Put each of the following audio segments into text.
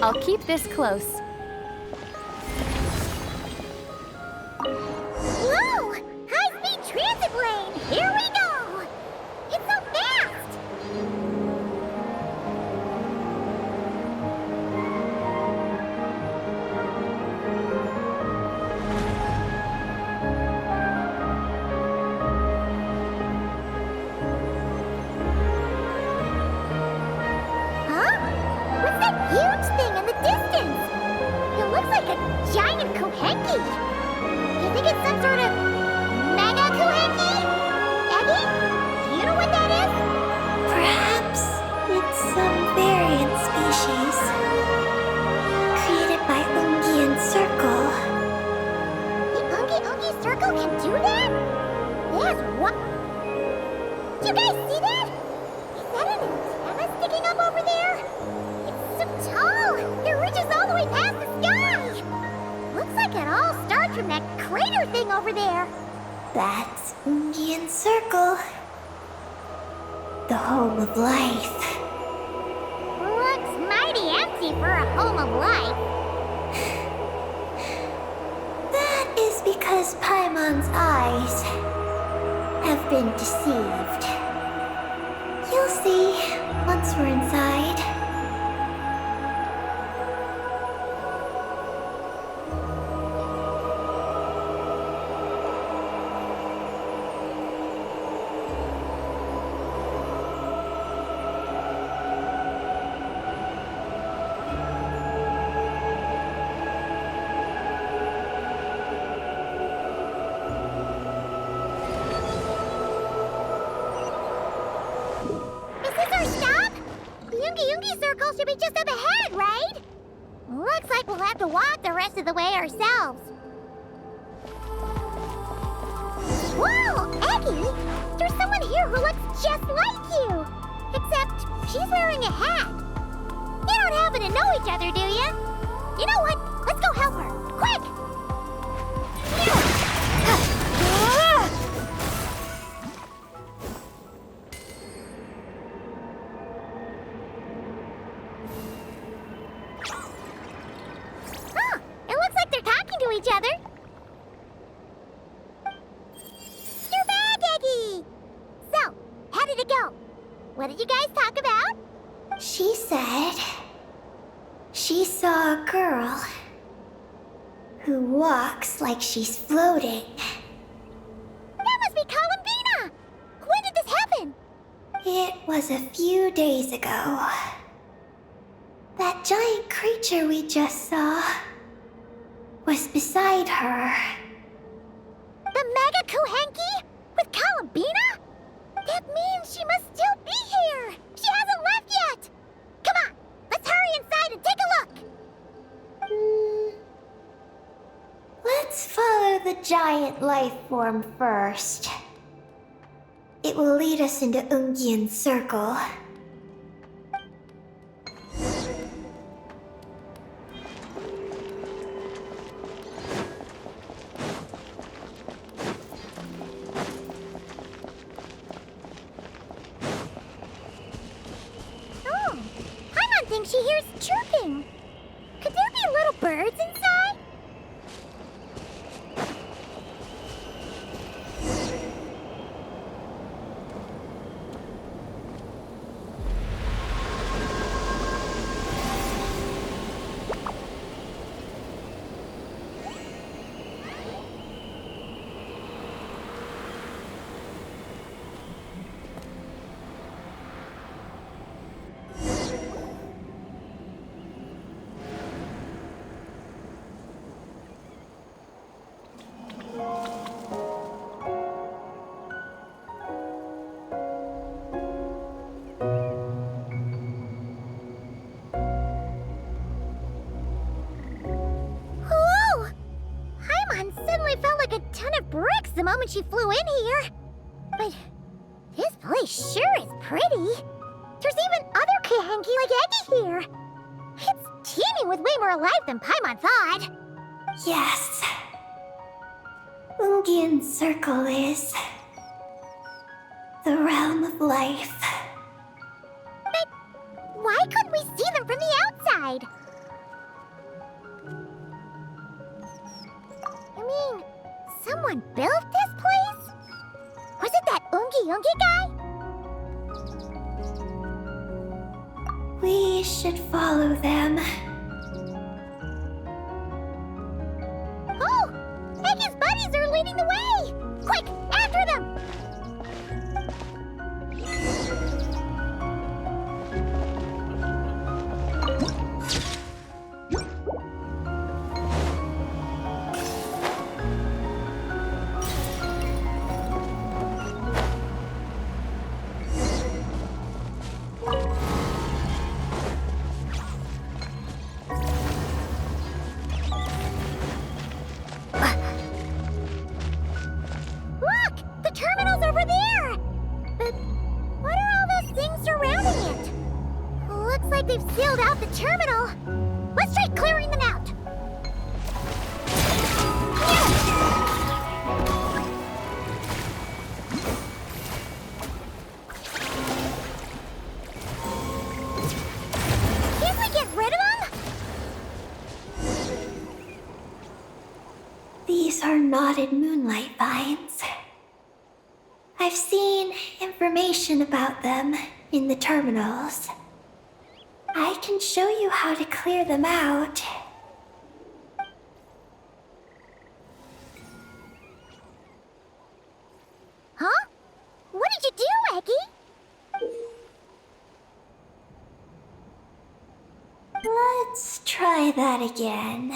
I'll keep this close. Whoa! High-speed transit lane! Here we go! It's so fast! Huh? What's that huge thing in the distance? It looks like a giant Kohenki. Do you think it's some sort of mega Kohenki? Eggy? Do you know what that is? Perhaps it's some variant species created by Ungi and Circle. The Ungi Circle can do that? There's what? You guys see that? Is that an antenna sticking up over there? It's so tall! It reaches all the way past the sky! Looks like it all starts from that crater thing over there. That's Ungi and Circle, the home of life. Looks mighty empty for a home of life. That is because Paimon's eyes have been deceived. You'll see once we're inside. Is this our stop? The Ungi Circle should be just up ahead, right? Looks like we'll have to walk the rest of the way ourselves. Whoa, Eggy! There's someone here who looks just like you! Except she's wearing a hat. You don't happen to know each other, do you? You know what? Let's go help her. Quick! Huh, it looks like they're talking to each other. You're back, Eggy! So, how did it go? What did you guys talk about? She said she saw a girl who walks like she's floating. That must be Columbina! When did this happen? It was a few days ago. That giant creature we just saw was beside her. The Mega Kohenki? With Columbina? That means she must still be here! She hasn't left yet! Come on, let's hurry inside and take a look! Let's follow the giant life form first. It will lead us into Ungian Circle. Oh, Paimon thinks she hears chirping. Could there be little birds inside? Whoa! Paimon suddenly felt like a ton of bricks the moment she flew in here. But this place sure is pretty. There's even other Kohenki like Eggy here. It's teeming with way more life than Paimon thought. Yes. Ungian Circle is the realm of life. But why couldn't we see them from the outside? Someone built this place? Was it that Ungi guy? We should follow them. Oh! Eggy's buddies are leading the way! Quick, after them! They've sealed out the terminal. Let's try clearing them out. Can't we get rid of them? These are knotted moonlight vines. I've seen information about them in the terminals. I can show you how to clear them out. Huh? What did you do, Eggy? Let's try that again.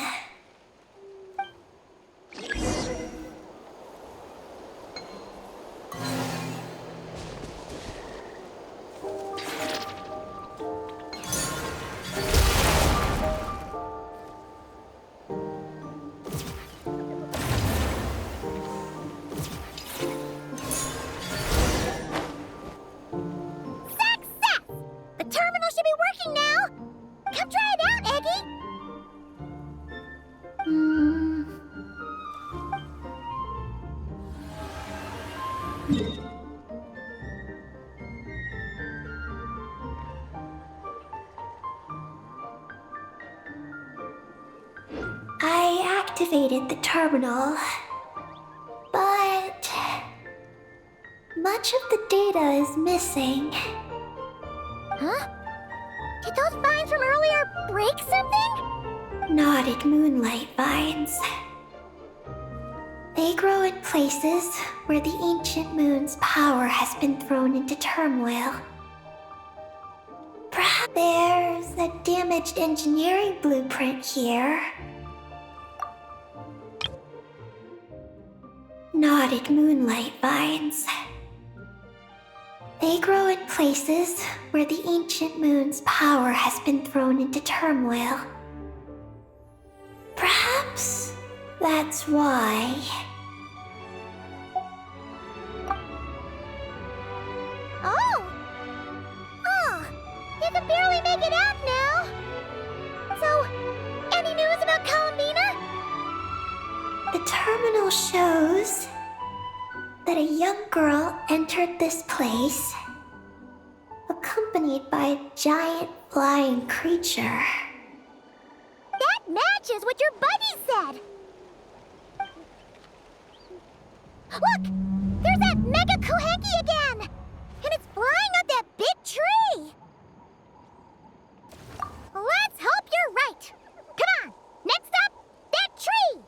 I activated the terminal, but much of the data is missing. Huh? Did those vines from earlier break something? Knotted moonlight vines. They grow in places where the ancient moon's power has been thrown into turmoil. Perhaps there's a damaged engineering blueprint here. Knotted moonlight vines. They grow in places where the ancient moon's power has been thrown into turmoil. Perhaps that's why. You can barely make it out now. So, any news about Columbina? The terminal shows that a young girl entered this place, accompanied by a giant flying creature. That matches what your buddy said. Look! There's that Mega Kohenki again! And it's flying up that big tree! Let's hope you're right! Come on! Next up, that tree!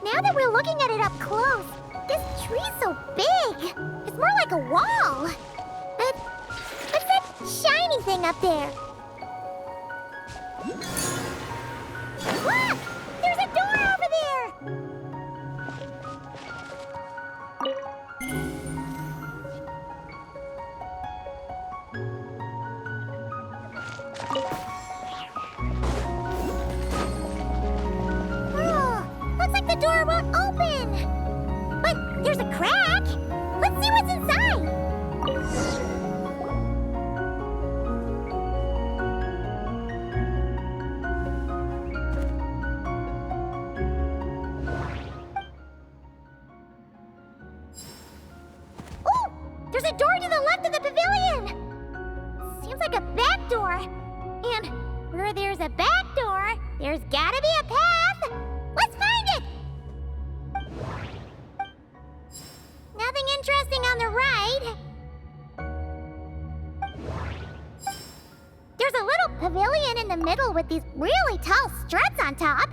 Now that we're looking at it up close, this tree's so big! It's more like a wall! But what's that shiny thing up there? Look! There's a door over there! Oh, looks like the door won't open! But there's a crack! Let's see what's inside! door. And where there's a back door, there's gotta be a path. Let's find it! Nothing interesting on the right. There's a little pavilion in the middle with these really tall struts on top.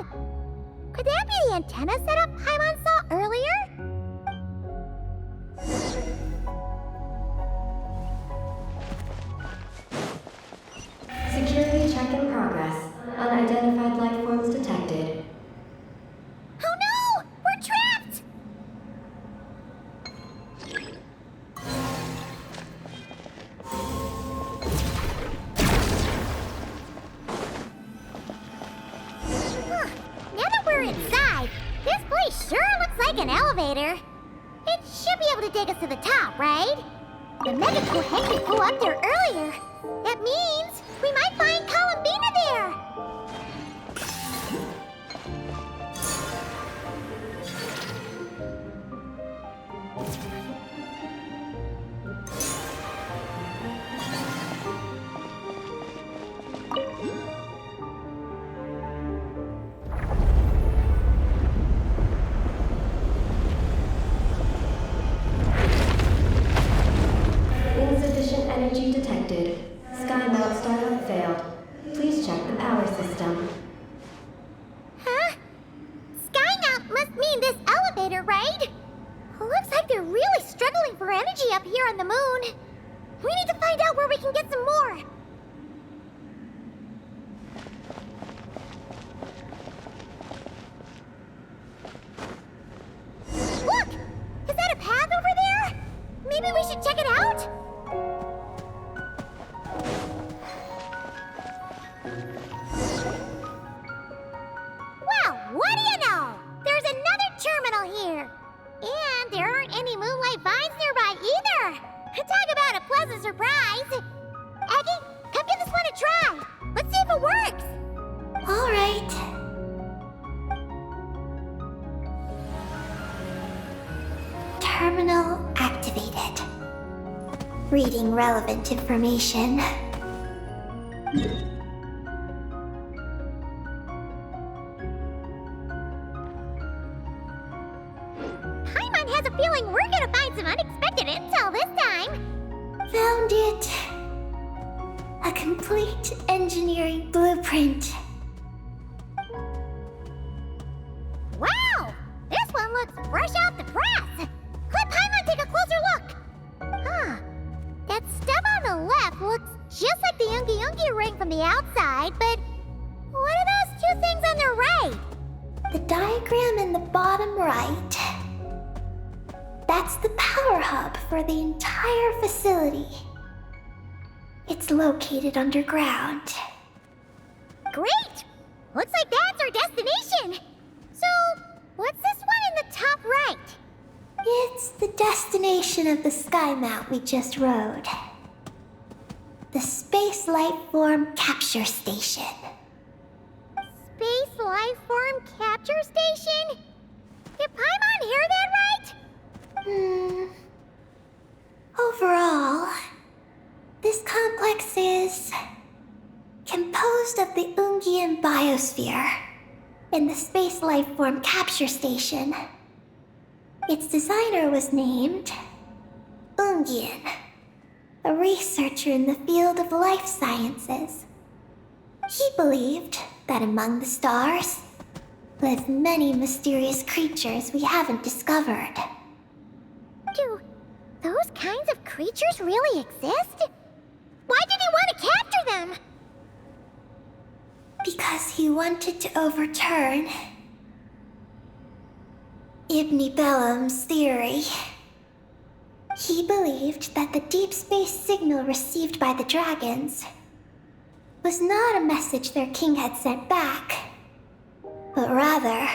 Could that be the antenna setup Paimon saw earlier? Security check in progress. Unidentified life forms detected. Oh no! We're trapped! Huh. Now that we're inside, this place sure looks like an elevator. It should be able to take us to the top, right? The mega cool Henry flew up there earlier. That means we might find Columbina there. Insufficient energy detected. Sky mount startup failed. Please check the power system. Huh? Skynaut must mean this elevator, right? Looks like they're really struggling for energy up here on the moon. We need to find out where we can get some more. Look! Is that a path over there? Maybe we should check it out? Well, what do you know? There's another terminal here. And there aren't any moonlight vines nearby either. Talk about a pleasant surprise. Aggie, come give this one a try. Let's see if it works. All right. Terminal activated. Reading relevant information. Paimon has a feeling we're gonna find some unexpected intel this time. Found it. A complete engineering blueprint. Wow! This one looks fresh off the press. Let Paimon take a closer look. Huh. That stub on the left looks just like the Ungi Ungi ring from the outside, but what are those two things on the right? The diagram in the bottom right. That's the power hub for the entire facility. It's located underground. Great! Looks like that's our destination. So, what's this one in the top right? It's the destination of the sky mount we just rode. The Space Life Form Capture Station. Space Life Form Capture Station? Did Paimon hear that right? Overall, this complex is composed of the Ungian biosphere and the Space Life Form Capture Station. Its designer was named Ungian, a researcher in the field of life sciences. He believed that among the stars live many mysterious creatures we haven't discovered. Do those kinds of creatures really exist? Why did he want to capture them? Because he wanted to overturn Ibn Bellum's theory. He believed that the deep space signal received by the dragons was not a message their king had sent back, but rather,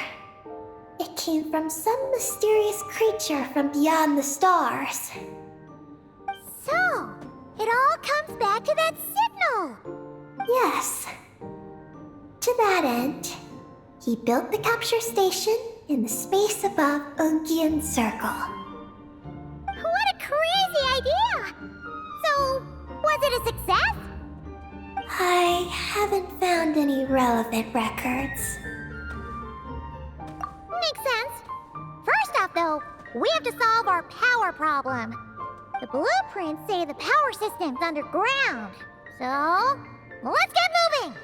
it came from some mysterious creature from beyond the stars. So, it all comes back to that signal. Yes. To that end, he built the capture station in the space above Ungian Circle. What a crazy idea! So, was it a success? I haven't found any relevant records. Makes sense. First off, though, we have to solve our power problem. The blueprints say the power system's underground. So, let's get moving!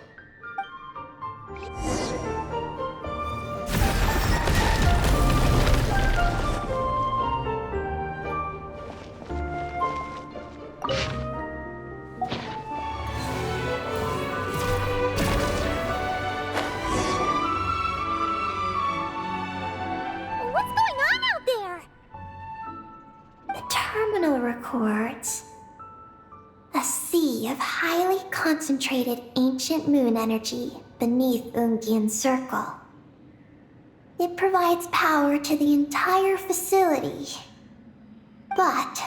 What's going on out there? The terminal records a sea of highly concentrated ancient moon energy beneath Ungian's circle. It provides power to the entire facility. But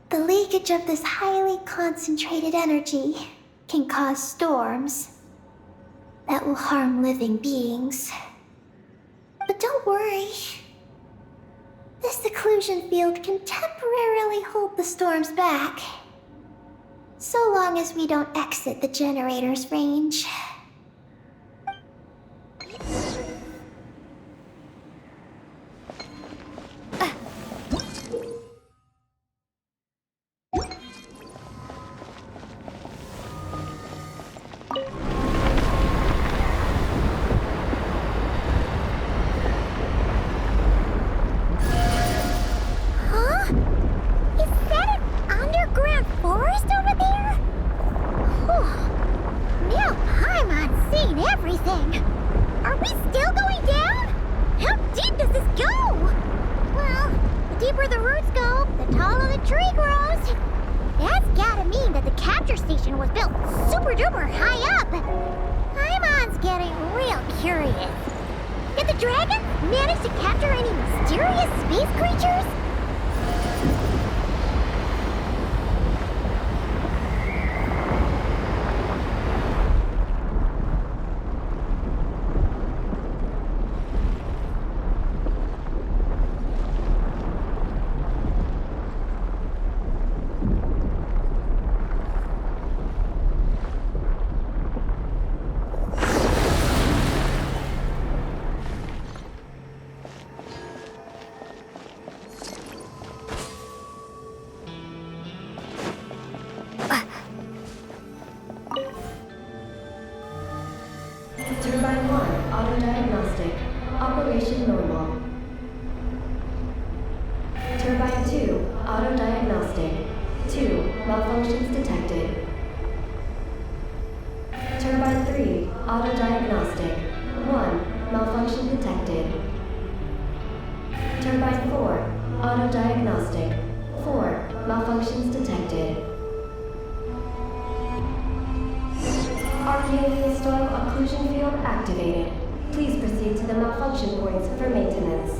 the leakage of this highly concentrated energy can cause storms that will harm living beings. But don't worry. This seclusion field can temporarily hold the storms back, so long as we don't exit the generator's range. Turbine 1, auto-diagnostic. Operation normal. Turbine 2, auto-diagnostic. 2, malfunctions detected. Turbine 3, auto-diagnostic. 1, malfunction detected. Turbine 4, auto-diagnostic. 4, malfunctions detected. Arcane storm occlusion field activated. Please proceed to the malfunction points for maintenance.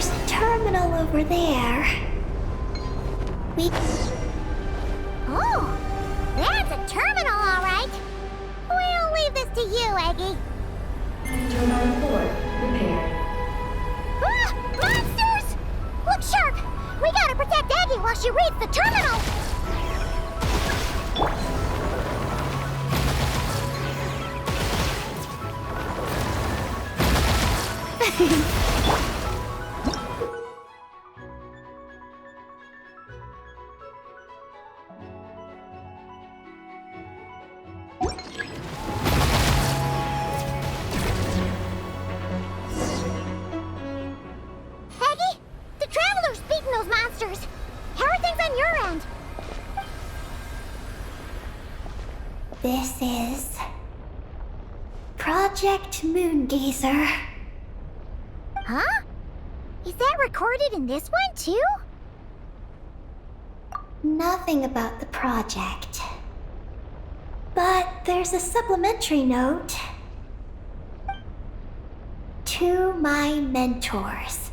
there's a terminal over there. Oh, that's a terminal, all right. We'll leave this to you, Eggy. Turbine 4, repaired. Ah! Monsters! Look sharp! We gotta protect Eggy while she reads the terminal! Eggy, the Traveler's beaten those monsters. How are things on your end? This is Project Moongazer. Huh? Is that recorded in this one, too? Nothing about the project. But there's a supplementary note. To my mentors,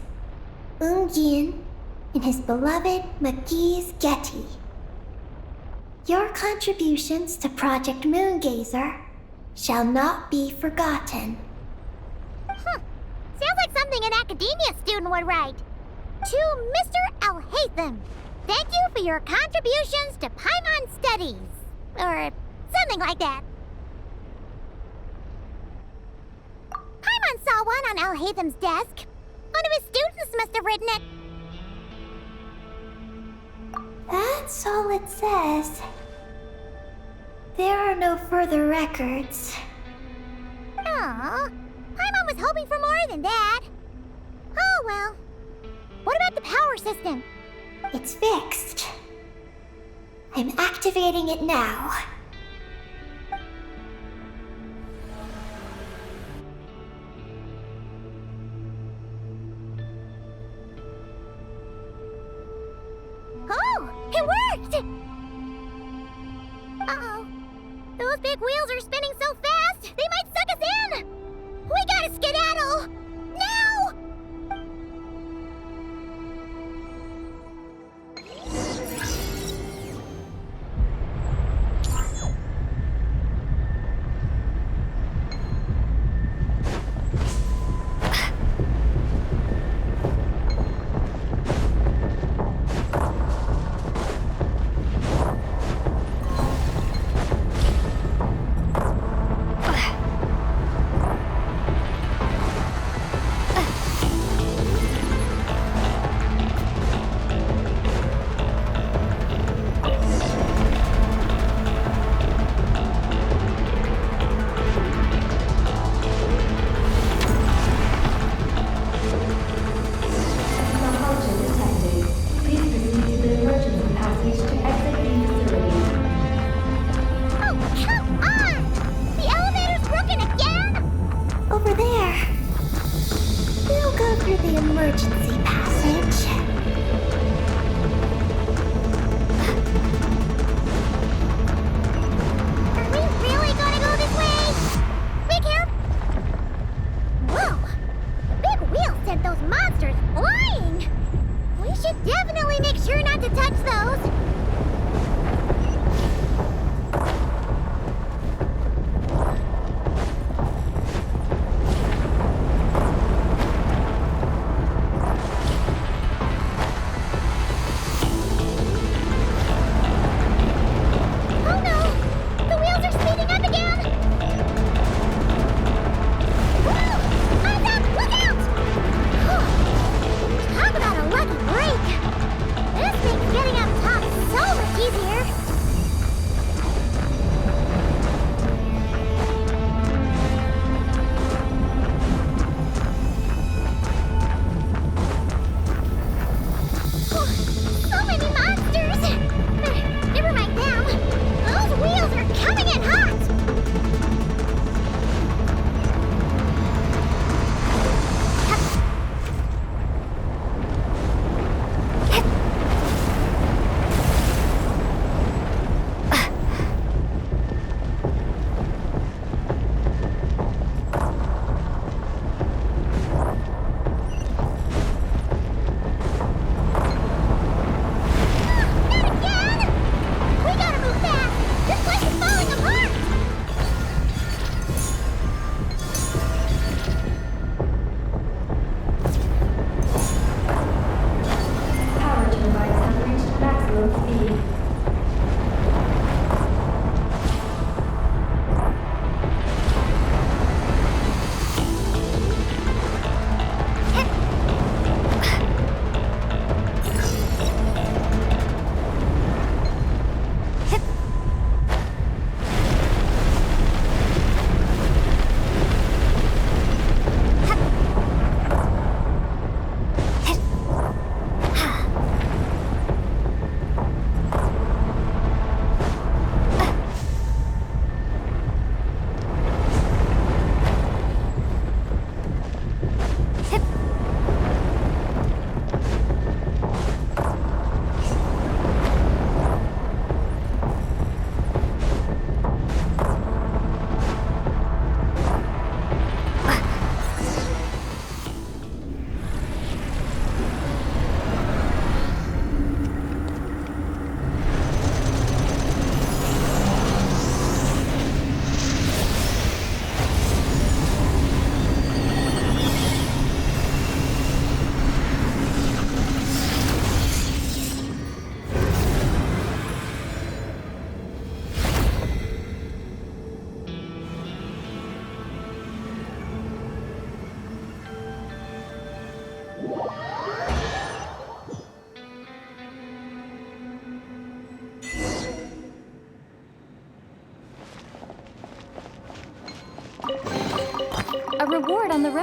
Yin and his beloved McGee's Getty. Your contributions to Project Moongazer shall not be forgotten. Sounds like something an academia student would write. To Mr. Alhaitham, thank you for your contributions to Paimon Studies. Or something like that. Paimon saw one on Alhaitham's desk. One of his students must have written it. That's all it says. There are no further records. Aw, Paimon was hoping for more than that. Oh well. What about the power system? It's fixed. I'm activating it now. Oh, it worked! Uh-oh. Those big wheels are spinning so fast, they might suck us in! We gotta skedaddle! Now! Malfunction detected. Please proceed to the emergency passage to exit the facility. Oh, come on! The elevator's broken again? Over there. We'll go through the emergency passage. Are we really gonna go this way? Be careful! Whoa! The big wheel sent those monsters flying! We should definitely make sure not to touch those. Oh no! The wheels are speeding up again! Whoa! Eyes up! Look out! Whew. Talk about a lucky break! This thing's getting up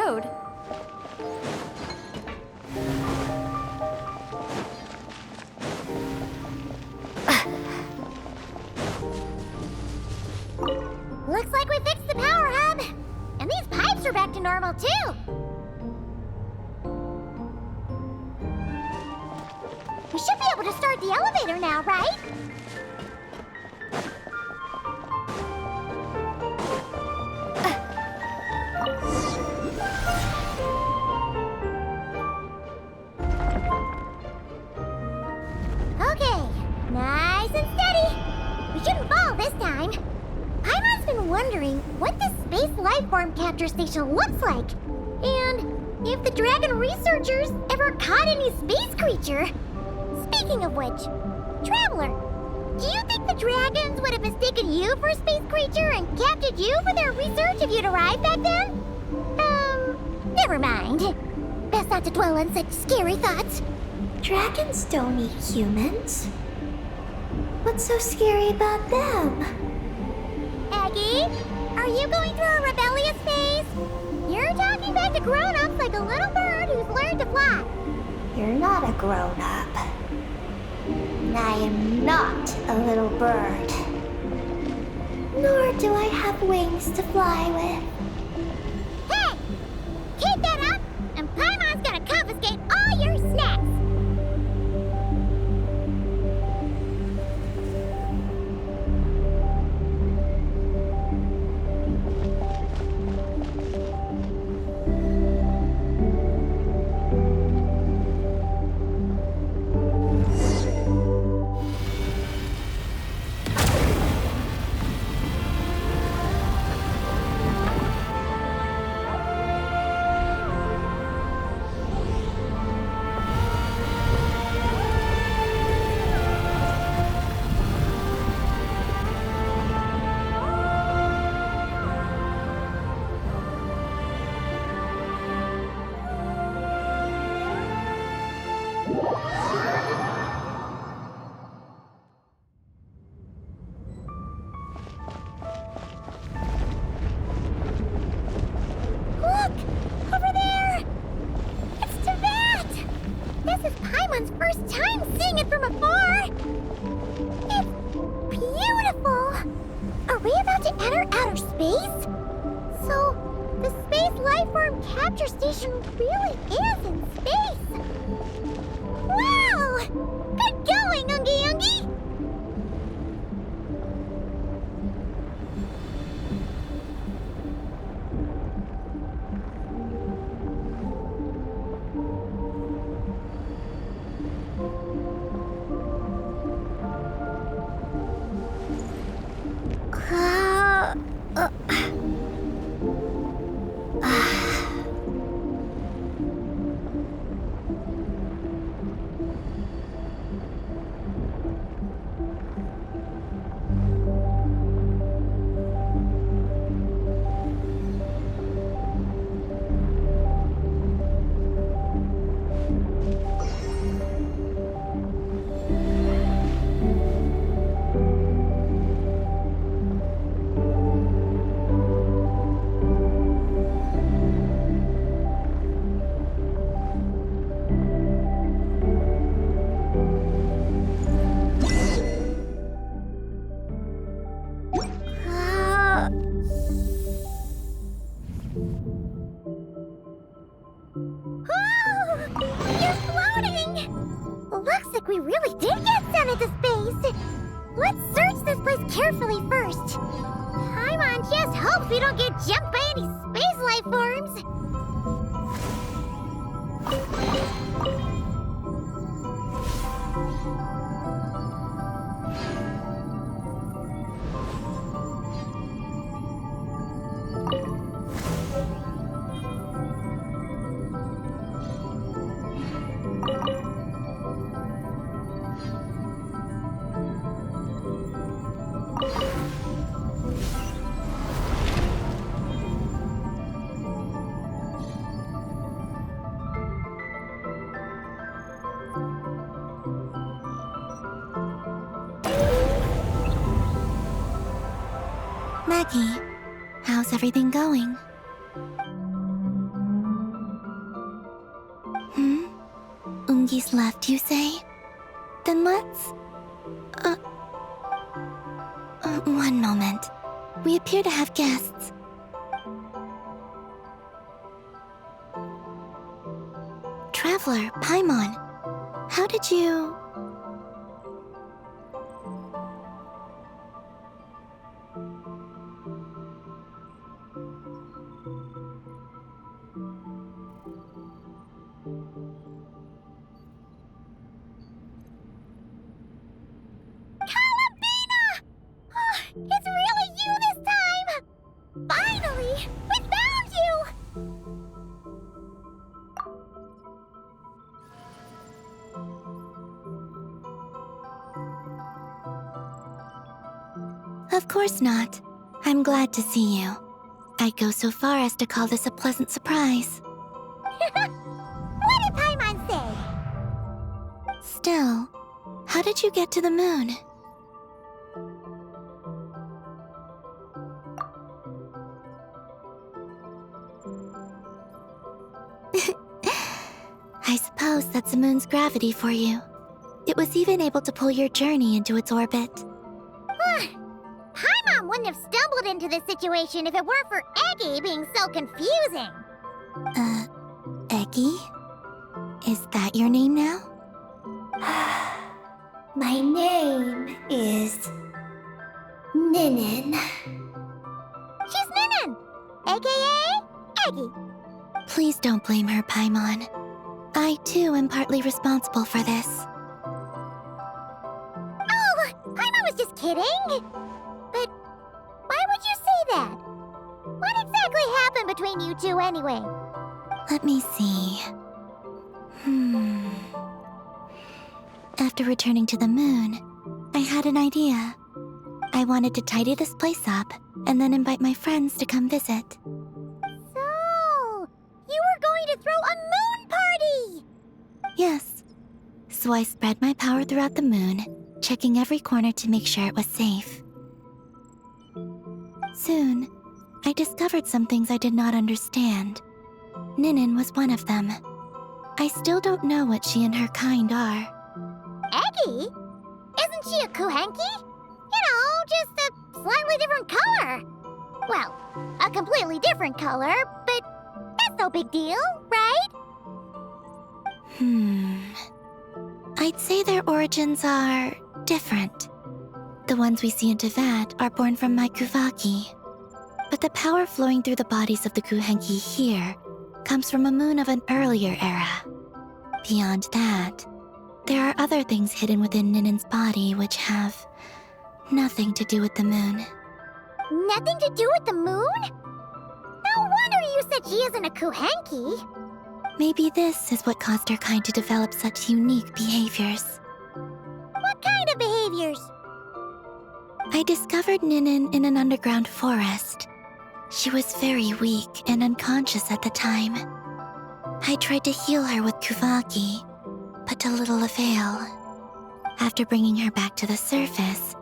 road. Looks like we fixed the power hub. And these pipes are back to normal, too. We should be able to start the elevator now, right? Okay, nice and steady. We shouldn't fall this time. Paimon's been wondering what this space lifeform capture station looks like. And if the dragon researchers ever caught any space creature. Speaking of which, Traveler, do you think the dragons would have mistaken you for a space creature and captured you for their research if you'd arrived back then? Never mind. Best not to dwell on such scary thoughts. Dragons don't eat humans. What's so scary about them? Aggie, are you going through a rebellious phase? You're talking back to grown-ups like a little bird who's learned to fly. You're not a grown-up. I am not a little bird. Nor do I have wings to fly with. Hey! Keep that up, and Paimon's gonna confiscate all your snacks! First time seeing it from afar! It's beautiful! Are we about to enter outer space? So, the space lifeform capture station really is in space! Wow! Good going, Ungi Ungi! Looks like we really did get sent into space! Let's search this place carefully first. Paimon just hopes we don't get jumped by any space life forms. Maggie, how's everything going? Ungi's left, you say? Then let's... one moment. We appear to have guests. Traveler, Paimon, how did you... It's really you this time! Finally! We found you! Of course not. I'm glad to see you. I'd go so far as to call this a pleasant surprise. What did Paimon say? Still, how did you get to the moon? I suppose that's the moon's gravity for you. It was even able to pull your journey into its orbit. Paimon wouldn't have stumbled into this situation if it weren't for Eggy being so confusing. Eggy? Is that your name now? My name is Ninin. She's Ninin, aka Eggy. Please don't blame her, Paimon. I, too, am partly responsible for this. Oh, Paimon was just kidding. But why would you say that? What exactly happened between you two anyway? Let me see. After returning to the moon, I had an idea. I wanted to tidy this place up and then invite my friends to come visit. So, you were going to throw a moon party! Yes. So I spread my power throughout the moon, checking every corner to make sure it was safe. Soon, I discovered some things I did not understand. Ninin was one of them. I still don't know what she and her kind are. Eggy? Isn't she a Kuhenki? You know, just a slightly different color. Well, a completely different color, but that's no big deal, right? I'd say their origins are different. The ones we see in Tevat are born from my Kuvaki. But the power flowing through the bodies of the Kuhenki here comes from a moon of an earlier era. Beyond that, there are other things hidden within Ninin's body which have nothing to do with the moon. Nothing to do with the moon? No wonder you said she isn't a Kuhenki. Maybe this is what caused her kind to develop such unique behaviors. What kind of behaviors? I discovered Ninin in an underground forest. She was very weak and unconscious at the time. I tried to heal her with Kuvaki, but to little avail. After bringing her back to the surface,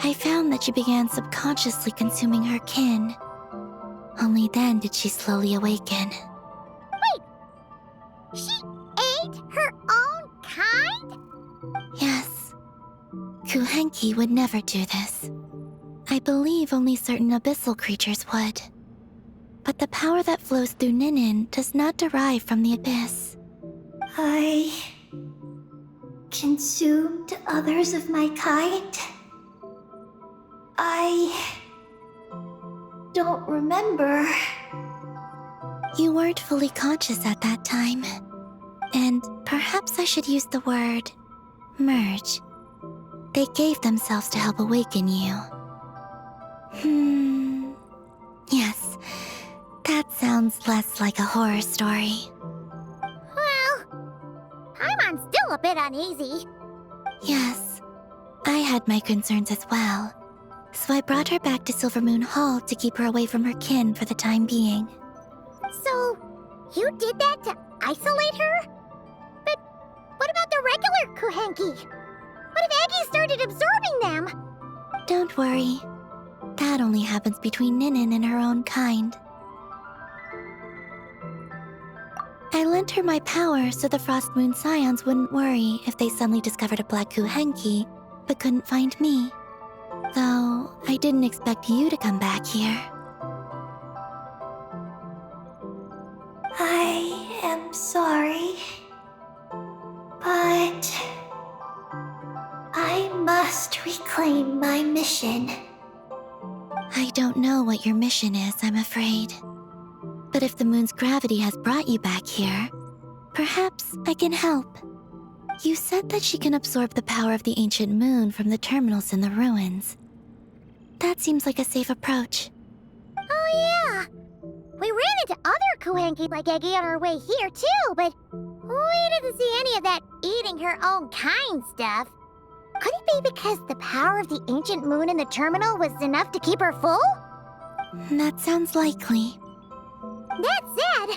I found that she began subconsciously consuming her kin. Only then did she slowly awaken. She ate her own kind? Yes. Kuhenki would never do this. I believe only certain abyssal creatures would. But the power that flows through Ninin does not derive from the abyss. I consumed others of my kind. I don't remember. You weren't fully conscious at that time. And perhaps I should use the word merge. They gave themselves to help awaken you. Yes, that sounds less like a horror story. Well, Paimon's still a bit uneasy. Yes, I had my concerns as well. So I brought her back to Silvermoon Hall to keep her away from her kin for the time being. So, you did that to isolate her? But what about the regular Kuhenki? What if Eggy started absorbing them? Don't worry. That only happens between Ninin and her own kind. I lent her my power so the Frost Moon Scions wouldn't worry if they suddenly discovered a black Kuhenki, but couldn't find me. Though, I didn't expect you to come back here. I am sorry, but I must reclaim my mission. I don't know what your mission is, I'm afraid. But if the moon's gravity has brought you back here, perhaps I can help. You said that she can absorb the power of the ancient moon from the terminals in the ruins. That seems like a safe approach. Oh, yeah. We ran into other Kuhenki like Eggy on our way here, too, but we didn't see any of that eating her own kind stuff. Could it be because the power of the ancient moon in the terminal was enough to keep her full? That sounds likely. That said,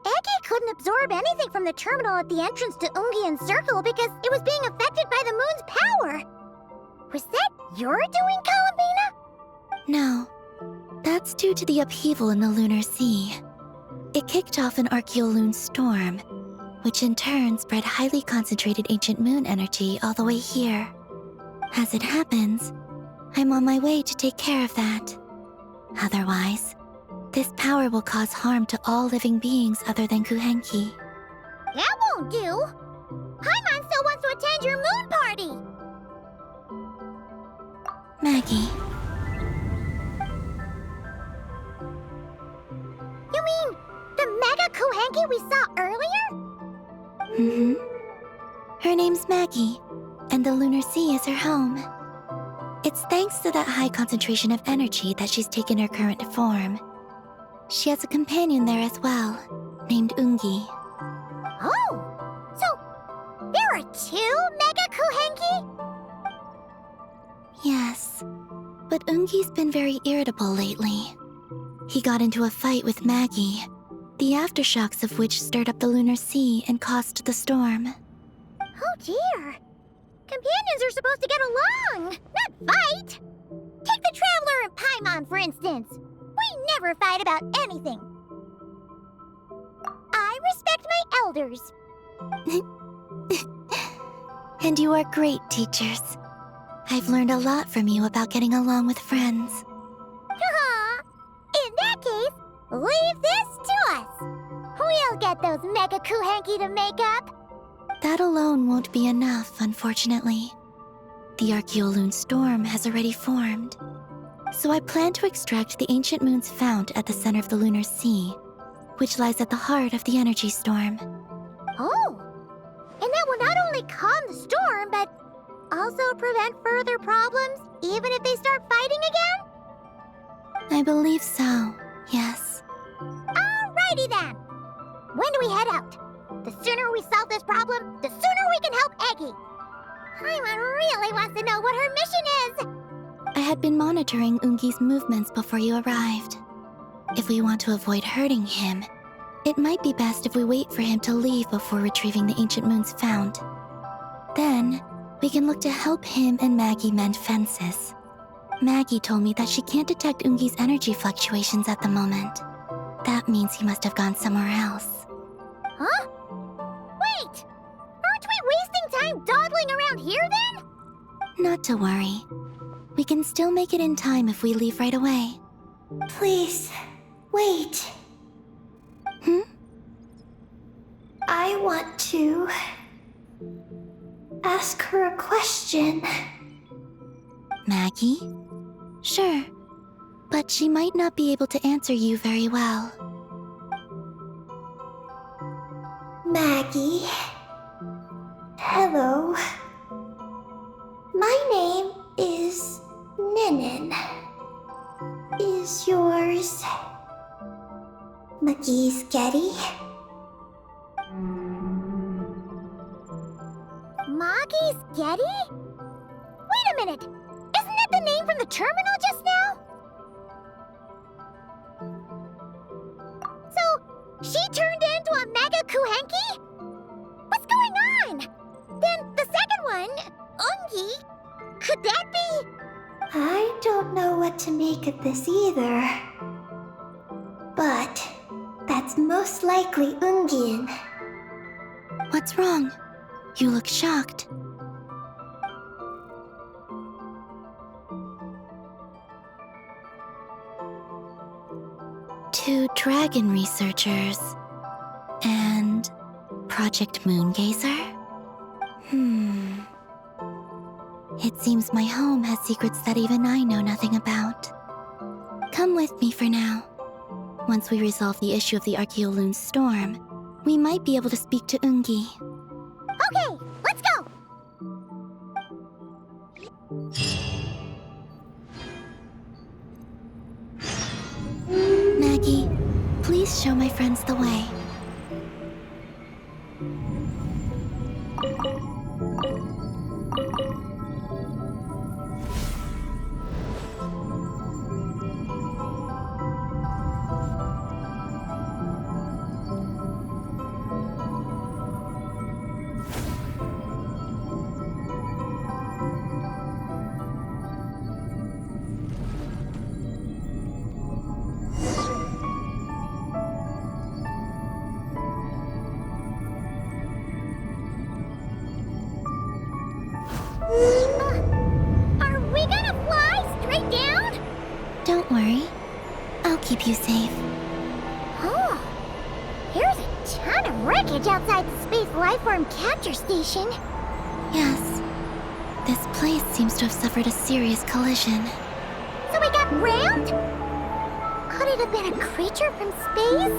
Eggy couldn't absorb anything from the terminal at the entrance to Ungian Circle because it was being affected by the moon's power. Was that your doing, Columbina? No. That's due to the upheaval in the Lunar Sea. It kicked off an Archeoloon storm, which in turn spread highly concentrated ancient moon energy all the way here. As it happens, I'm on my way to take care of that. Otherwise, this power will cause harm to all living beings other than Kuhenki. That won't do. Paimon still wants to attend your moon party. Maggie. You mean the Mega Kuhenki we saw earlier? Mm-hmm. Her name's Maggie, and the Lunar Sea is her home. It's thanks to that high concentration of energy that she's taken her current form. She has a companion there as well, named Ungi. Oh, so there are two Mega Kuhenki? Yes, but Ungi's been very irritable lately. He got into a fight with Maggie, the aftershocks of which stirred up the Lunar Sea and caused the storm. Oh dear. Companions are supposed to get along, not fight. Take the Traveler and Paimon, for instance. We never fight about anything. I respect my elders. And you are great teachers. I've learned a lot from you about getting along with friends. In that case, leave this to us. We'll get those Mega Kuhenki to make up. That alone won't be enough, unfortunately. The Archeoloon storm has already formed. So I plan to extract the ancient moon's fount at the center of the Lunar Sea, which lies at the heart of the energy storm. Oh, and that will not only calm the storm, but also prevent further problems, even if they start fighting again? I believe so, yes. Alrighty then. When do we head out? The sooner we solve this problem, the sooner we can help Eggy. Paimon really wants to know what her mission is. I had been monitoring Ungi's movements before you arrived. If we want to avoid hurting him, it might be best if we wait for him to leave before retrieving the ancient moon's fount. Then, we can look to help him and Maggie mend fences. Maggie told me that she can't detect Ungi's energy fluctuations at the moment. That means he must have gone somewhere else. Huh? Wait! Aren't we wasting time dawdling around here then? Not to worry. We can still make it in time if we leave right away. Please, wait. I want to ask her a question. Maggie? Sure, but she might not be able to answer you very well. Maggie. Hello. My name is Ninin. Is yours McGee's Getty? Maggie's Getty? Wait a minute! Isn't that the name from the terminal just now? So, she turned into a Mega Kuhenki? What's going on? Then the second one, Ungi, could that be? I don't know what to make of this either. But that's most likely Ungian. What's wrong? You look shocked. Two dragon researchers and Project Moongazer? It seems my home has secrets that even I know nothing about. Come with me for now. Once we resolve the issue of the Archaeoloon storm, we might be able to speak to Ungi. Okay, let's go! Maggie, please show my friends the way. Are we gonna fly straight down? Don't worry. I'll keep you safe. Oh, here's a ton of wreckage outside the Space Lifeform Capture Station. Yes. This place seems to have suffered a serious collision. So we got rammed? Could it have been a creature from space?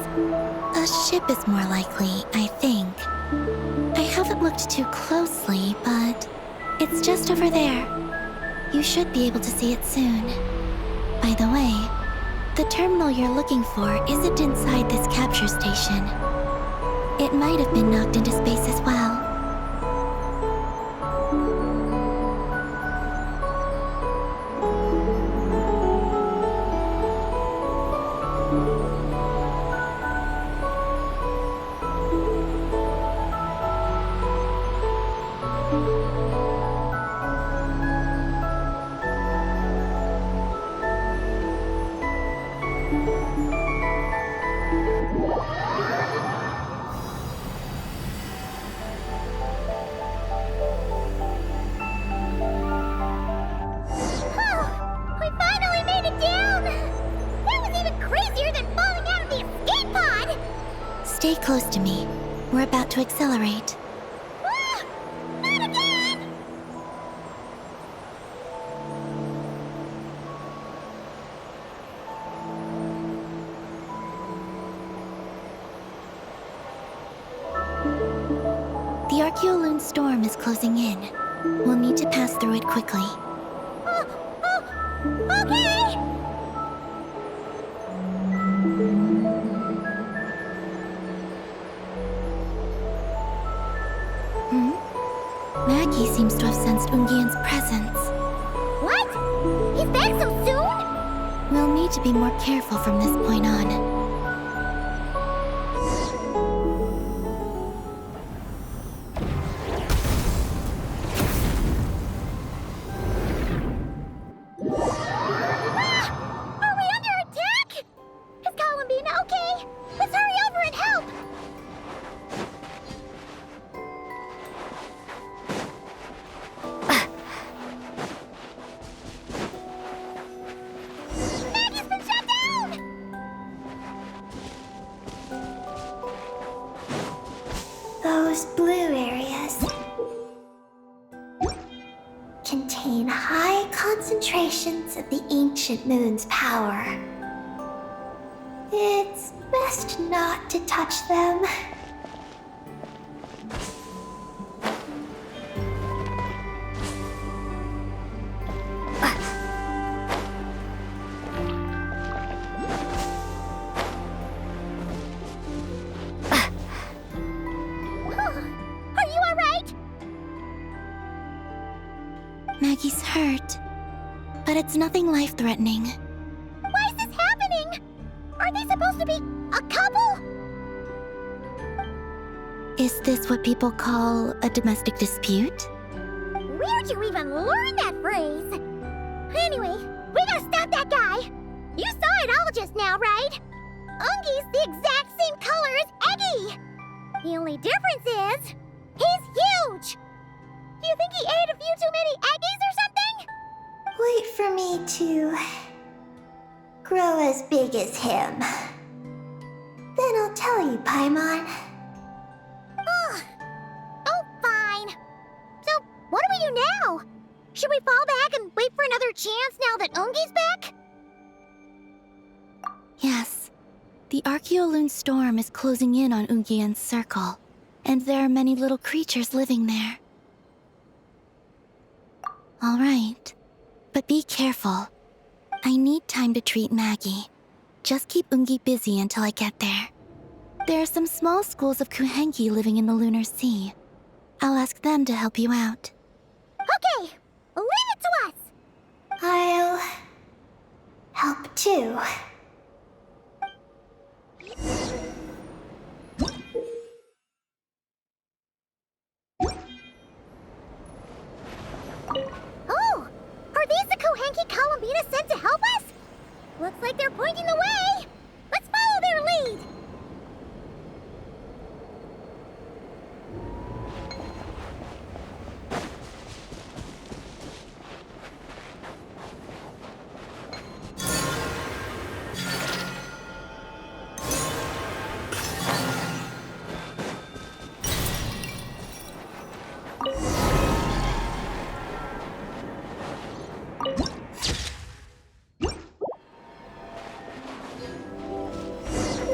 A ship is more likely, I think. I haven't looked too closely, but it's just over there. You should be able to see it soon. By the way, the terminal you're looking for isn't inside this capture station. It might have been knocked into space as well. We finally made it down! That was even crazier than falling out of the escape pod! Stay close to me. We're about to accelerate. Ah! Not again! The Archaeoloon storm is closing in. We'll need to pass through it quickly. Okay! Maggie seems to have sensed Ungian's presence. What? He's back so soon? We'll need to be more careful from this point on. Are we under attack? Is Columbine okay? Let's hurry over and help! Maggie's been shut down! Those blue areas contain high concentrations of the ancient moon's power. It's best not to touch them. Are you alright? Maggie's hurt, but it's nothing life-threatening. Why is this happening? Are they supposed to be a couple? Is this what people call a domestic dispute? Where'd you even learn that phrase? Anyway, we gotta stop that guy. You saw it all just now, right? Ungi's the exact same color as Eggy! The only difference is, he's huge! Do you think he ate a few too many Eggies or something? Wait for me to grow as big as him. Then I'll tell you, Paimon. Ugh. Oh, fine. So, what do we do now? Should we fall back and wait for another chance now that Ungi's back? Yes. The Archeoloon storm is closing in on Ungian's circle, and there are many little creatures living there. All right. But be careful. I need time to treat Maggie. Just keep Ungi busy until I get there. There are some small schools of Kuhenki living in the Lunar Sea. I'll ask them to help you out. Okay, leave it to us! I'll help too. Oh! Are these the Kuhenki Columbina sent to help us? Looks like they're pointing the way! Let's follow their lead!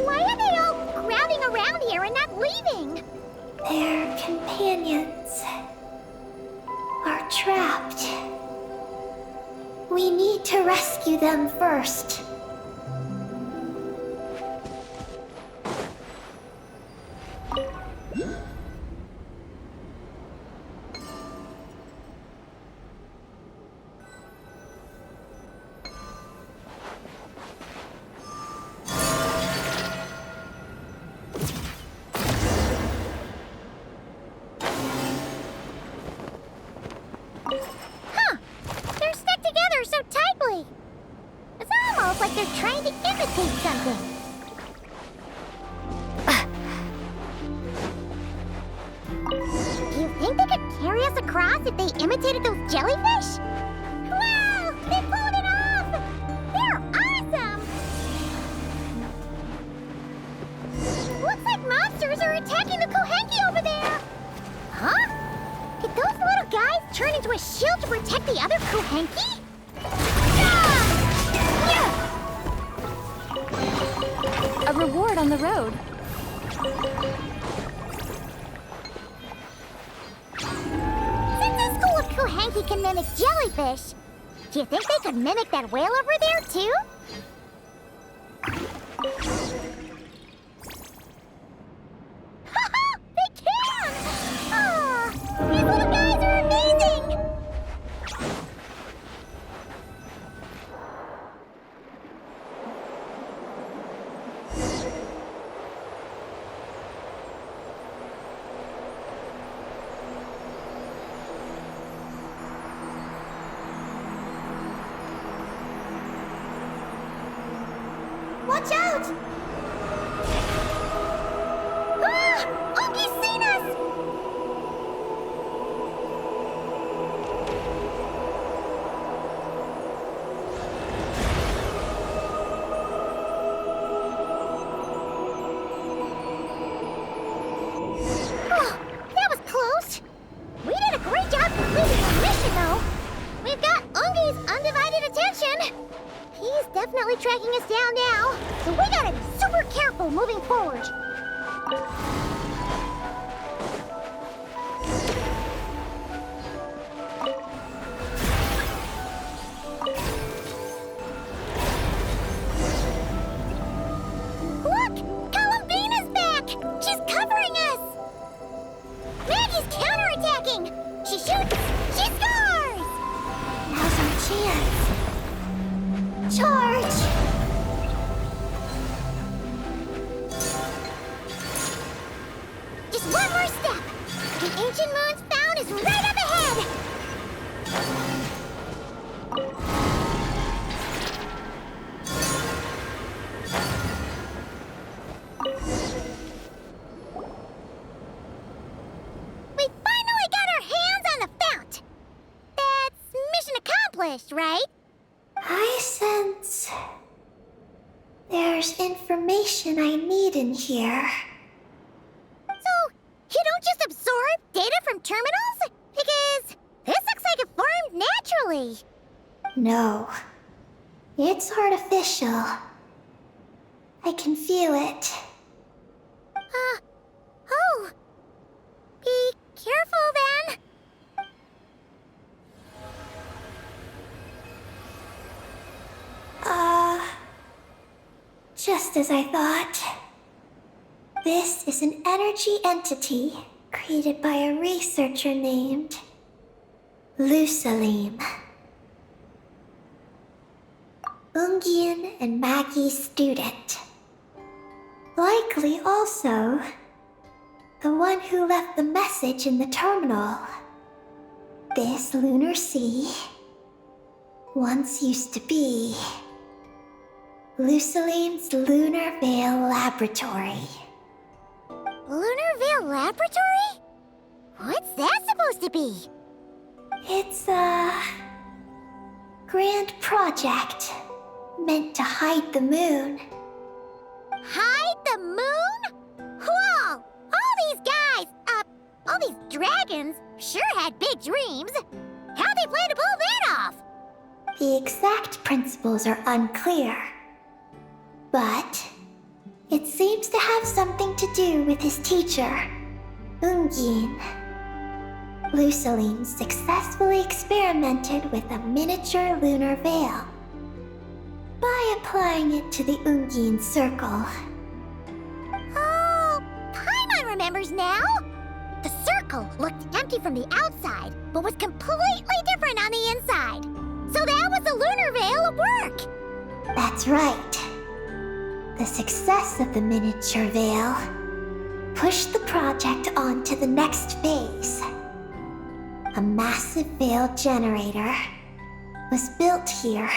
Why are they all crowding around here and not leaving? Their companions are trapped. We need to rescue them first. Huh! They're stuck together so tightly! It's almost like they're trying to imitate something. Do you think they could carry us across if they imitated those jellyfish? Wow! They pulled it off! They're awesome! Looks like monsters are attacking the Kuhenki over there! Huh? Did those little guys turn into a shield to protect the other Kuhenki? A reward on the road. Since the school of Kuhenki can mimic jellyfish, do you think they could mimic that whale over there, too? Haha! They can! Ah, these little guys are amazing! Watch out! Ah! Ungi's seen us! Oh, that was close. We did a great job completing the mission, though. We've got Ungi's undivided attention. He's definitely tracking us down now, so we gotta be super careful moving forward. Look! Columbina's back! She's covering us! Maggie's counterattacking! She shoots! She scores! Now's our chance. Charge! accomplished, right? I sense there's information I need in here. So, you don't just absorb data from terminals? Because this looks like it formed naturally. No, it's artificial. I can feel it. Oh. Be careful then. Just as I thought. This is an energy entity created by a researcher named Lusalim. Ungian and Maggie's student. Likely also the one who left the message in the terminal. This lunar sea once used to be Lusalim's Lunar Veil Laboratory. Lunar Veil Laboratory? What's that supposed to be? It's a grand project meant to hide the moon. Hide the moon? Whoa! All these guys, all these dragons sure had big dreams. How'd they plan to pull that off? The exact principles are unclear, but it seems to have something to do with his teacher, Ungin. Lusalim successfully experimented with a miniature lunar veil by applying it to the Ungin circle. Oh, Paimon remembers now. The circle looked empty from the outside, but was completely different on the inside. So that was the lunar veil at work. That's right. The success of the miniature veil pushed the project on to the next phase. A massive veil generator was built here.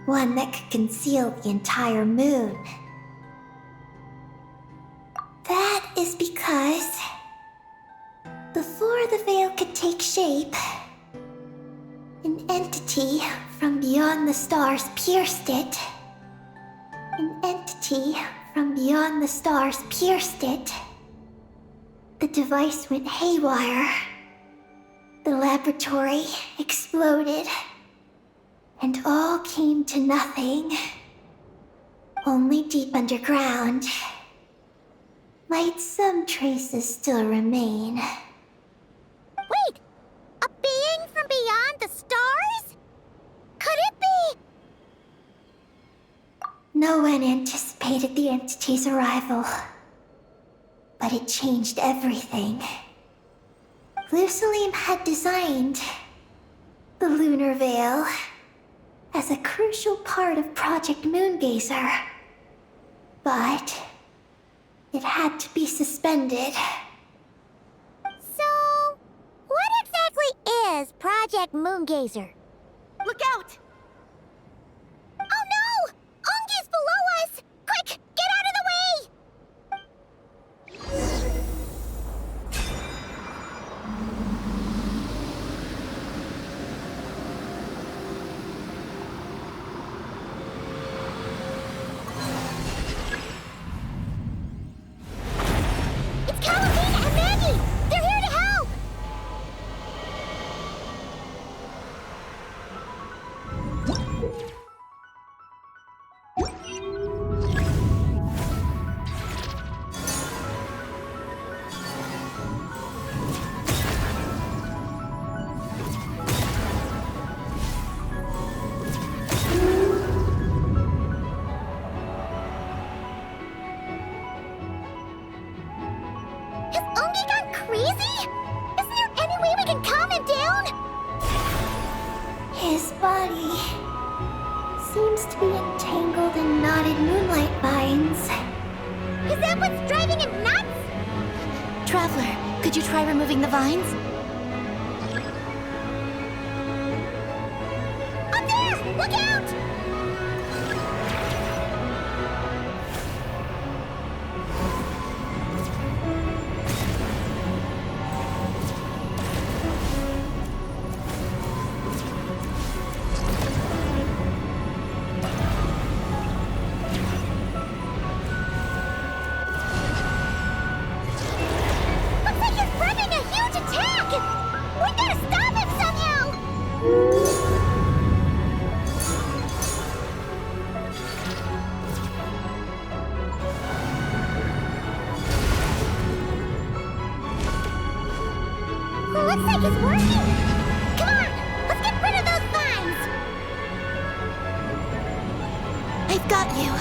One that could conceal the entire moon. That is because before the veil could take shape, an entity from beyond the stars pierced it. An entity from beyond the stars pierced it. The device went haywire. The laboratory exploded. And all came to nothing. Only deep underground might some traces still remain. Wait! A being from beyond the stars? Could it be? No one anticipated the entity's arrival, but it changed everything. Lusalim had designed the lunar veil as a crucial part of Project Moongazer, but it had to be suspended. So, what exactly is Project Moongazer? Look out! Oh no! Ungi's below us! Quick, get out of the way! It's Calamina and Maggie! They're here to help! Has Ungi gone crazy? Isn't there any way we can calm him down? His body seems to be entangled in knotted moonlight vines. Is that what's driving him nuts? Traveler, could you try removing the vines? Up there! Look out! Looks like it's working! Come on! Let's get rid of those vines! I've got you.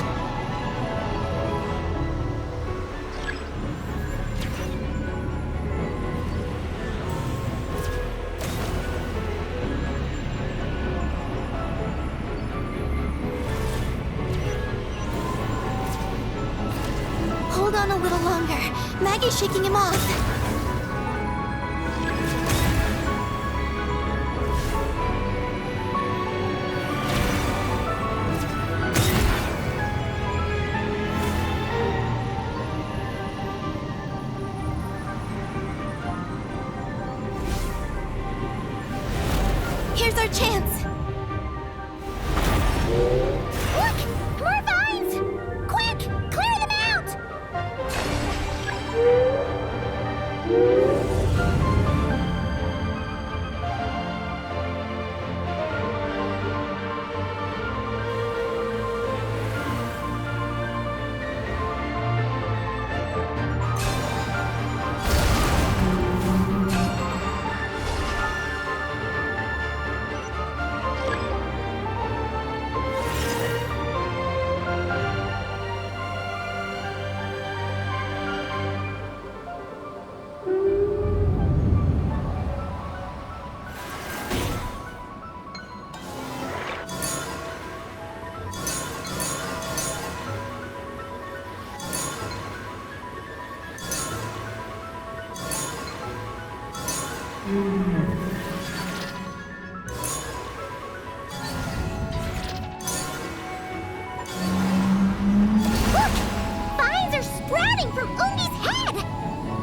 Hold on a little longer. Maggie's shaking him off. Here's our chance. Look! More vines! Quick! Clear them out! Look! Vines are sprouting from Ungi's head!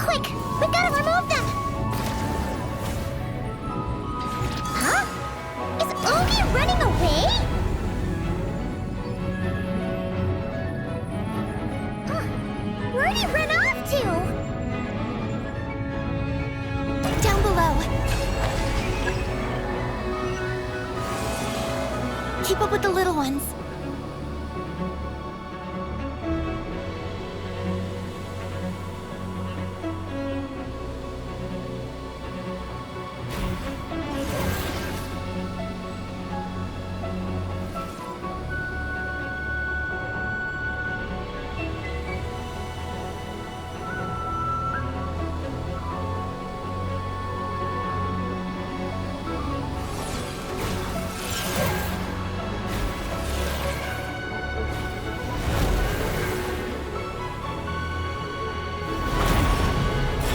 Quick! We gotta remove them! Huh? Is Ungi running away? Where'd he run off to? Down below. Keep up with the little ones.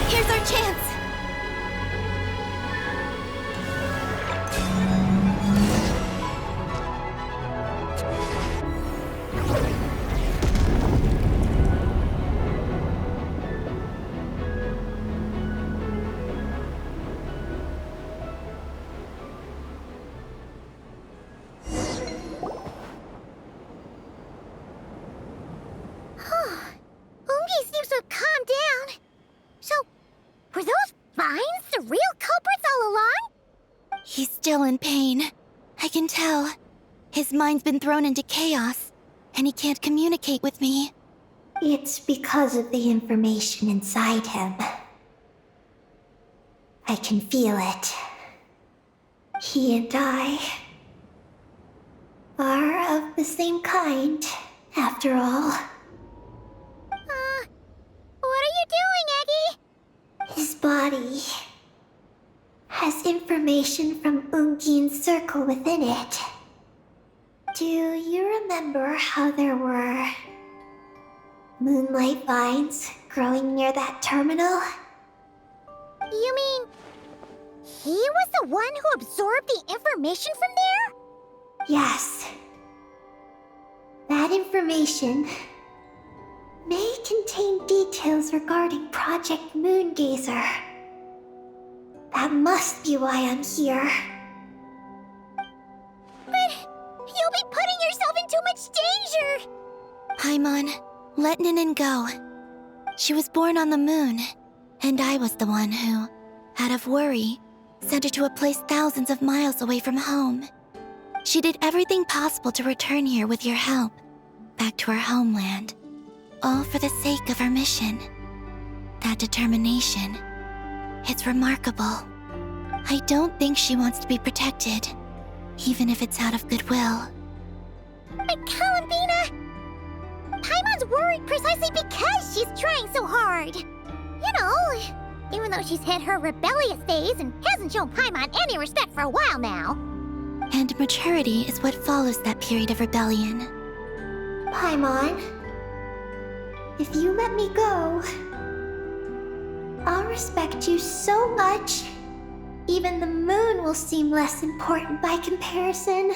Here's our chance. Ungi seems to have calmed down. So, were those vines the real culprits all along? He's still in pain. I can tell. His mind's been thrown into chaos, and he can't communicate with me. It's because of the information inside him. I can feel it. He and I are of the same kind, after all. What are you doing, Eggy? His body has information from Ungin's circle within it. Do you remember how there were moonlight vines growing near that terminal? You mean he was the one who absorbed the information from there? Yes. That information may contain details regarding Project Moongazer. That must be why I'm here. But you'll be putting yourself in too much danger! Paimon, let Ninin go. She was born on the moon, and I was the one who, out of worry, sent her to a place thousands of miles away from home. She did everything possible to return here with your help, back to her homeland, all for the sake of her mission. That determination, it's remarkable. I don't think she wants to be protected, even if it's out of goodwill. But Columbina! Paimon's worried precisely because she's trying so hard. You know, even though she's hit her rebellious phase and hasn't shown Paimon any respect for a while now. And maturity is what follows that period of rebellion. Paimon, if you let me go, I'll respect you so much, even the moon will seem less important by comparison.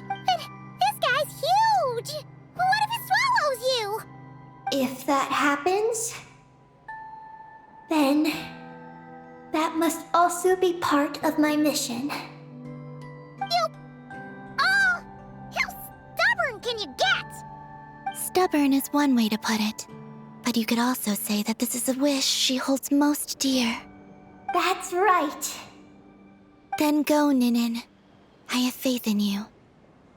But this guy's huge! What if it swallows you? If that happens, then that must also be part of my mission. Oh! How stubborn can you get? Stubborn is one way to put it, but you could also say that this is a wish she holds most dear. That's right. Then go, Ninin. I have faith in you.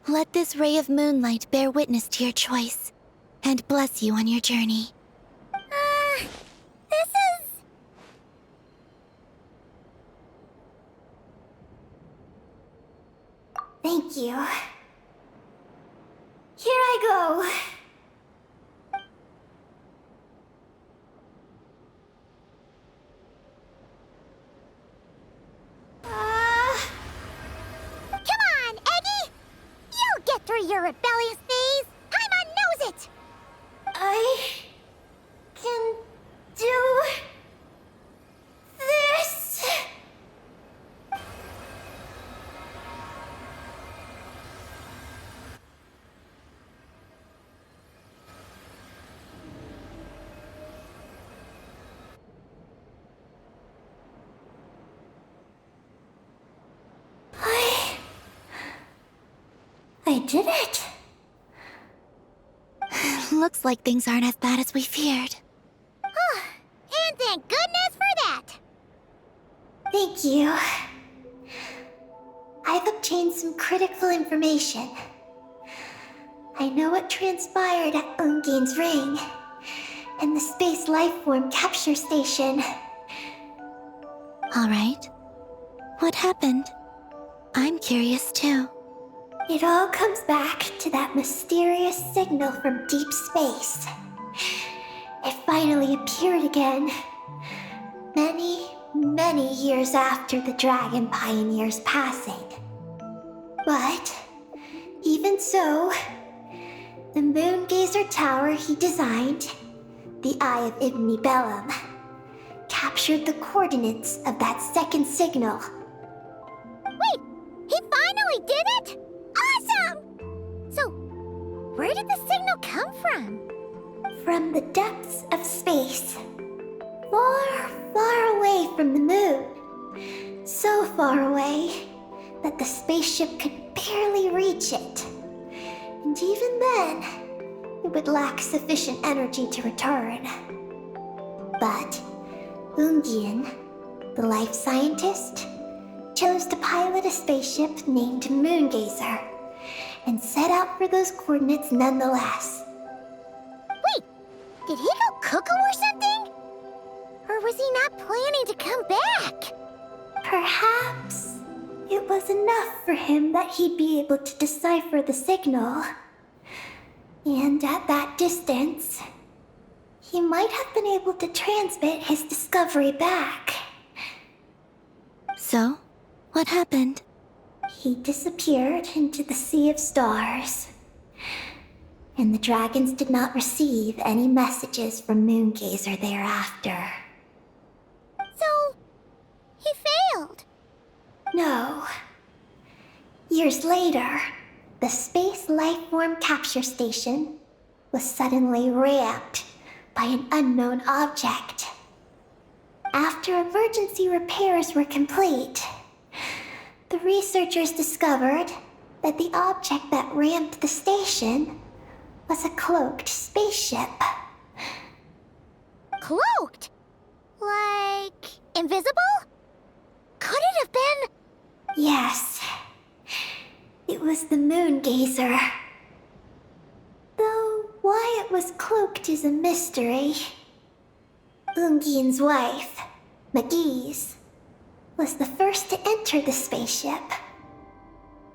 Let this ray of moonlight bear witness to your choice, and bless you on your journey. This is... Thank you. Here I go. Come on, Eggy! You'll get through your rebellious phase! Paimon knows it! I can do this. I did it. Looks like things aren't as bad as we feared. And thank goodness for that! Thank you. I've obtained some critical information. I know what transpired at Ungain's ring and the space lifeform capture station. All right. What happened? I'm curious too. It all comes back to that mysterious signal from deep space. It finally appeared again. Many years after the Dragon Pioneer's passing. But, even so, the Moon Gazer Tower he designed, the Eye of Ibn Bellum, captured the coordinates of that second signal. Wait! He finally did it?! Awesome! So, where did the signal come from? From the depths of space. Far away from the moon. So far away that the spaceship could barely reach it. And even then, it would lack sufficient energy to return. But Ungian, the life scientist, chose to pilot a spaceship named Moongazer and set out for those coordinates nonetheless. Wait! Did he go cuckoo or something? Or was he not planning to come back? Perhaps it was enough for him that he'd be able to decipher the signal. And at that distance, he might have been able to transmit his discovery back. So, what happened? He disappeared into the sea of stars. And the dragons did not receive any messages from Moongazer thereafter. So, he failed. No. Years later, the Space Lifeform Capture Station was suddenly ramped by an unknown object. After emergency repairs were complete, the researchers discovered that the object that ramped the station was a cloaked spaceship. Cloaked? Like, invisible? Could it have been... Yes. It was the Moongazer. Though why it was cloaked is a mystery. Ungian's wife, McGee's, was the first to enter the spaceship.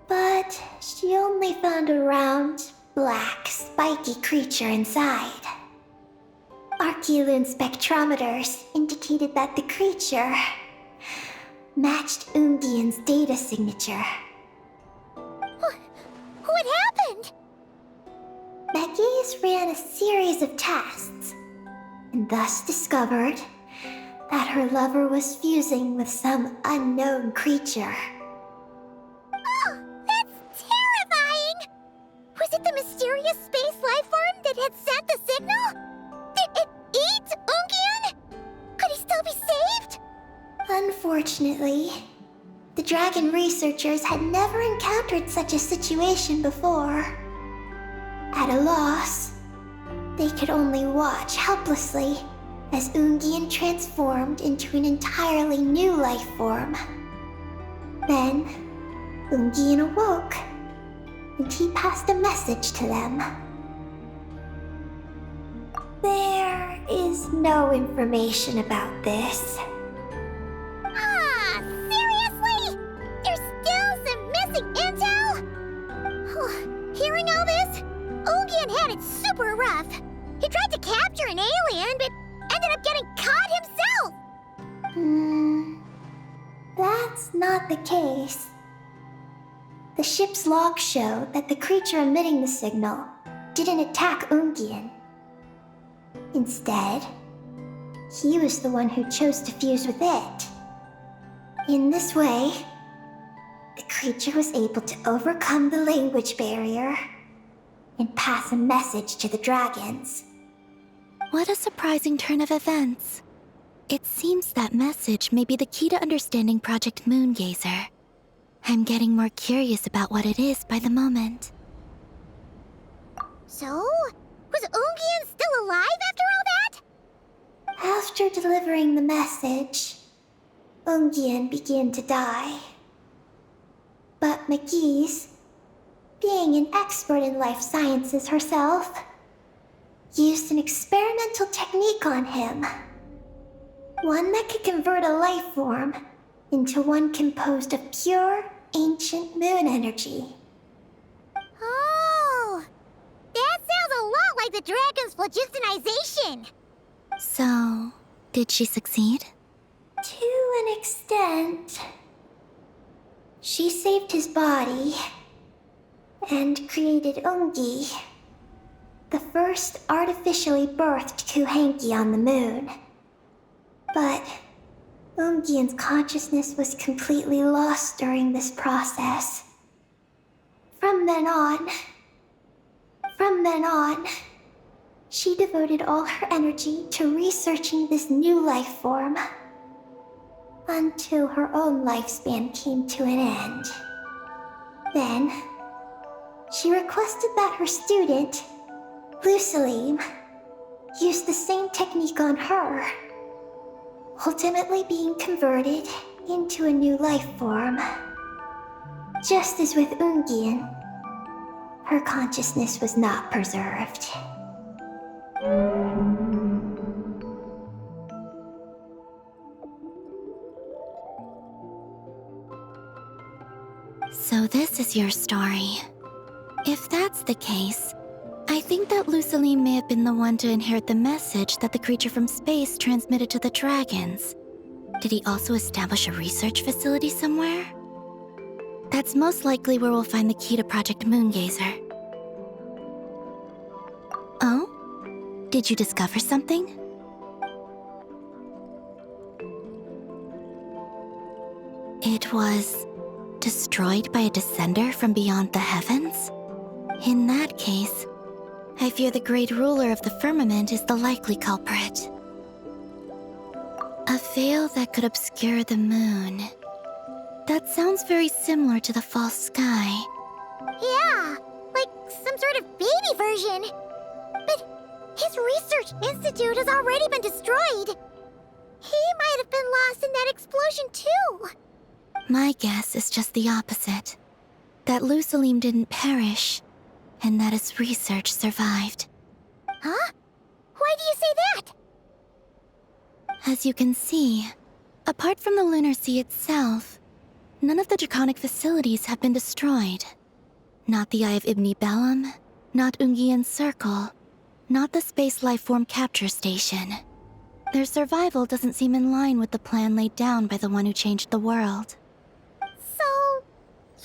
But she only found a round, black, spiky creature inside. Archeoloon spectrometers indicated that the creature matched Ungian's data signature. What happened? Megis ran a series of tests, and thus discovered that her lover was fusing with some unknown creature. Oh, that's terrifying! Was it the mysterious space life form that had sent the signal? Did it eat Ungian? Could he still be saved? Unfortunately, the dragon researchers had never encountered such a situation before. At a loss, they could only watch helplessly as Ungian transformed into an entirely new life form. Then, Ungian awoke, and he passed a message to them. There is no information about this. Ah, seriously? There's still some missing intel? Hearing all this, Ungian had it super rough. He tried to capture an alien, but ended up getting caught himself! That's not the case. The ship's logs show that the creature emitting the signal didn't attack Ungian. Instead, he was the one who chose to fuse with it. In this way, the creature was able to overcome the language barrier and pass a message to the dragons. What a surprising turn of events. It seems that message may be the key to understanding Project Moongazer. I'm getting more curious about what it is by the moment. So, was Ungian still alive after all that? After delivering the message, Ungian began to die. But McGee's, being an expert in life sciences herself, used an experimental technique on him. One that could convert a life form into one composed of pure, ancient moon energy. Oh, that sounds a lot like the dragon's phlogistonization. So, did she succeed? To an extent. She saved his body and created Ungi, the first artificially birthed Kuhanki on the moon. But Ungian's consciousness was completely lost during this process. From then on, she devoted all her energy to researching this new life form, until her own lifespan came to an end. Then, she requested that her student, Lusalim, use the same technique on her, ultimately being converted into a new life form. Just as with Ungian, her consciousness was not preserved. So this is your story. If that's the case, I think that Lusaline may have been the one to inherit the message that the creature from space transmitted to the dragons. Did he also establish a research facility somewhere? That's most likely where we'll find the key to Project Moongazer. Oh? Did you discover something? It was destroyed by a descender from beyond the heavens? In that case, I fear the great ruler of the firmament is the likely culprit. A veil that could obscure the moon. That sounds very similar to the false sky. Yeah, like some sort of baby version. But his research institute has already been destroyed. He might have been lost in that explosion too. My guess is just the opposite. That Lusalim didn't perish, and that his research survived. Huh? Why do you say that? As you can see, Apart from the lunar sea itself, none of the draconic facilities have been destroyed. Not the Eye of Ibni Bellum, not Ungian's Circle, not the Space Lifeform Capture Station. Their survival doesn't seem in line with the plan laid down by the one who changed the world. So,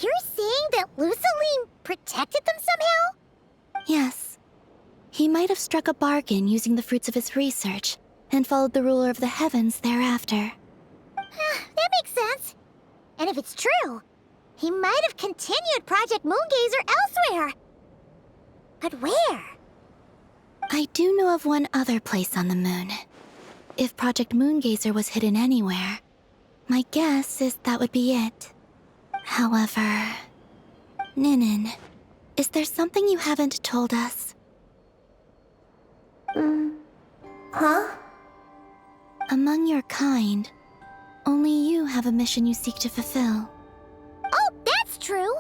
you're saying that Luceline protected them somehow? Yes. He might have struck a bargain using the fruits of his research and followed the ruler of the heavens thereafter. That makes sense. And if it's true, he might have continued Project Moongazer elsewhere. But where? I do know of one other place on the moon. If Project Moongazer was hidden anywhere, my guess is that would be it. However... Ninin, is there something you haven't told us? Huh? Among your kind, only you have a mission you seek to fulfill. Oh, that's true.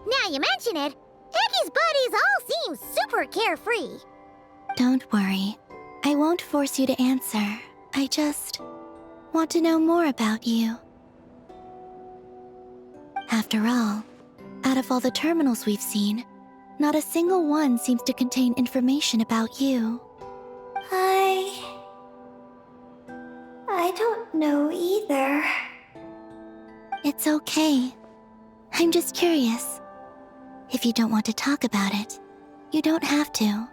Now you mention it, Eggy's buddies all seem super carefree. Don't worry. I won't force you to answer. I just want to know more about you. After all, out of all the terminals we've seen, not a single one seems to contain information about you. I don't know either. It's okay. I'm just curious. If you don't want to talk about it, you don't have to.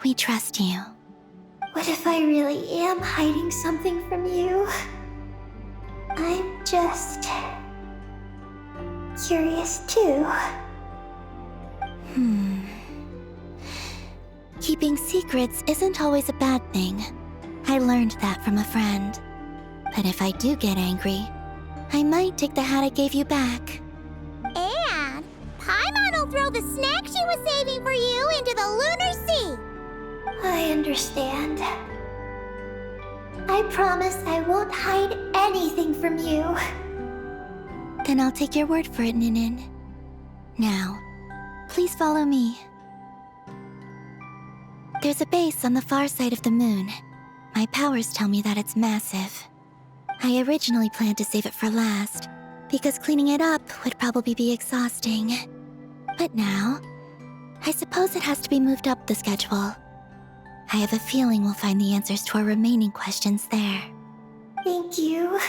We trust you. What if I really am hiding something from you? I'm just... curious too. Keeping secrets isn't always a bad thing. I learned that from a friend. But if I do get angry, I might take the hat I gave you back. And Paimon will throw the snack she was saving for you into the lunar sea. I understand. I promise I won't hide anything from you. Then I'll take your word for it, Ninin. Now, please follow me. There's a base on the far side of the moon. My powers tell me that it's massive. I originally planned to save it for last, because cleaning it up would probably be exhausting. But now, I suppose it has to be moved up the schedule. I have a feeling we'll find the answers to our remaining questions there. Thank you.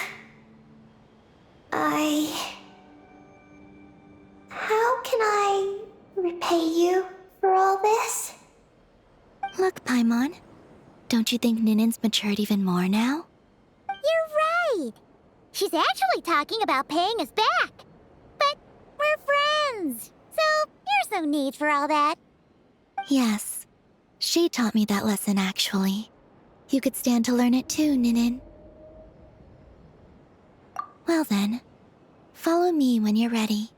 How can I repay you for all this? Look, Paimon. Don't you think Ninin's matured even more now? You're right. She's actually talking about paying us back. But we're friends, so there's no need for all that. Yes. She taught me that lesson, actually. You could stand to learn it too, Ninin. Well then, follow me when you're ready.